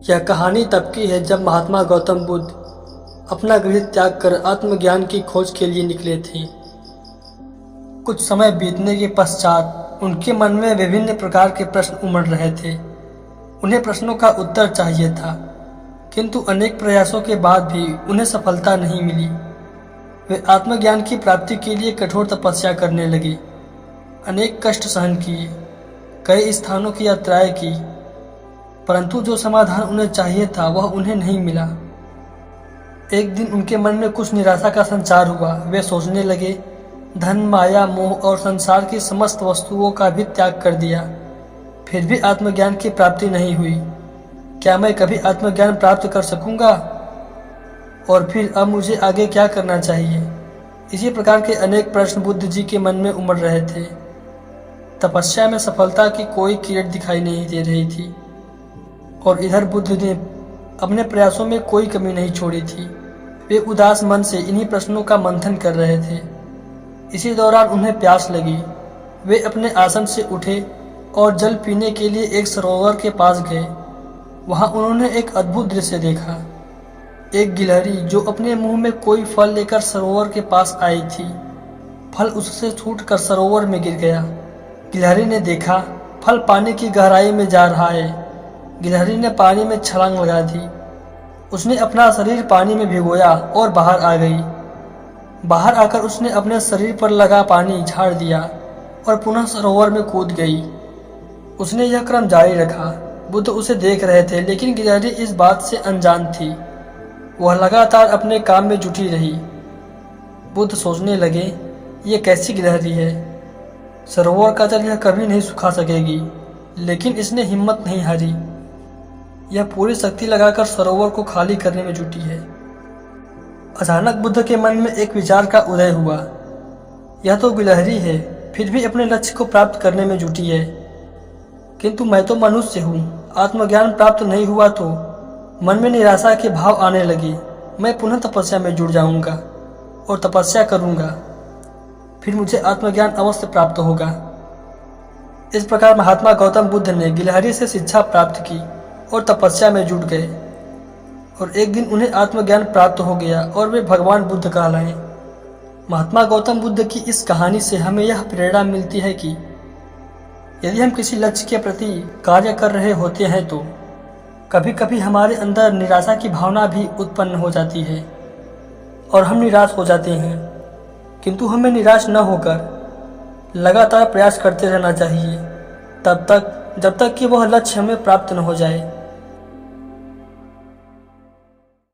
यह कहानी तब की है जब महात्मा गौतम बुद्ध अपना गृह त्याग कर आत्मज्ञान की खोज के लिए निकले थे। कुछ समय बीतने के पश्चात उनके मन में विभिन्न प्रकार के प्रश्न उमड़ रहे थे। उन्हें प्रश्नों का उत्तर चाहिए था, किंतु अनेक प्रयासों के बाद भी उन्हें सफलता नहीं मिली। वे आत्मज्ञान की प्राप्ति के लिए कठोर तपस्या करने लगे, अनेक कष्ट सहन किए, कई स्थानों की यात्राएं की, परंतु जो समाधान उन्हें चाहिए था वह उन्हें नहीं मिला। एक दिन उनके मन में कुछ निराशा का संचार हुआ। वे सोचने लगे, धन, माया, मोह और संसार की समस्त वस्तुओं का भी त्याग कर दिया, फिर भी आत्मज्ञान की प्राप्ति नहीं हुई। क्या मैं कभी आत्मज्ञान प्राप्त कर सकूंगा? और फिर अब मुझे आगे क्या करना चाहिए? इसी प्रकार के अनेक प्रश्न बुद्ध जी के मन में उमड़ रहे थे। तपस्या में सफलता की कोई किरण दिखाई नहीं दे रही थी और इधर बुद्ध ने अपने प्रयासों में कोई कमी नहीं छोड़ी थी। वे उदास मन से इन्हीं प्रश्नों का मंथन कर रहे थे। इसी दौरान उन्हें प्यास लगी। वे अपने आसन से उठे और जल पीने के लिए एक सरोवर के पास गए। वहां उन्होंने एक अद्भुत दृश्य देखा। एक गिलहरी जो अपने मुंह में कोई फल लेकर सरोवर के पास आई थी, फल उससे छूटकर सरोवर में गिर गया। गिलहरी ने देखा फल पानी की गहराई में जा रहा है। गिलहरी ने पानी में छलांग लगा दी। उसने अपना शरीर पानी में भिगोया और बाहर आ गई। बाहर आकर उसने अपने शरीर पर लगा पानी झाड़ दिया और पुनः सरोवर में कूद गई। उसने यह क्रम जारी रखा। बुद्ध उसे देख रहे थे, लेकिन गिलहरी इस बात से अनजान थी। वह लगातार अपने काम में जुटी रही। बुद्ध सोचने लगे, ये कैसी गिलहरी है? सरोवर का जल यह कभी नहीं सुखा सकेगी। लेकिन इसने हिम्मत नहीं हारी। यह पूरी शक्ति लगाकर सरोवर को खाली करने में जुटी है। अचानक बुद्ध के मन में एक विचार का उदय हुआ। यह तो गिलहरी है, फिर भी अपने लक्ष्य को प्राप्त करने में जुटी है, किंतु मैं तो मनुष्य हूँ। आत्मज्ञान प्राप्त नहीं हुआ तो मन में निराशा के भाव आने लगे। मैं पुनः तपस्या में जुड़ जाऊंगा और तपस्या करूंगा, फिर मुझे आत्मज्ञान अवश्य प्राप्त होगा। इस प्रकार महात्मा गौतम बुद्ध ने गिलहरी से शिक्षा प्राप्त की और तपस्या में जुट गए और एक दिन उन्हें आत्मज्ञान प्राप्त हो गया और वे भगवान बुद्ध कहलाए। महात्मा गौतम बुद्ध की इस कहानी से हमें यह प्रेरणा मिलती है कि यदि हम किसी लक्ष्य के प्रति कार्य कर रहे होते हैं तो कभी कभी हमारे अंदर निराशा की भावना भी उत्पन्न हो जाती है और हम निराश हो जाते हैं, किंतु हमें निराश न होकर लगातार प्रयास करते रहना चाहिए, तब तक जब तक कि वह लक्ष्य हमें प्राप्त न हो जाए।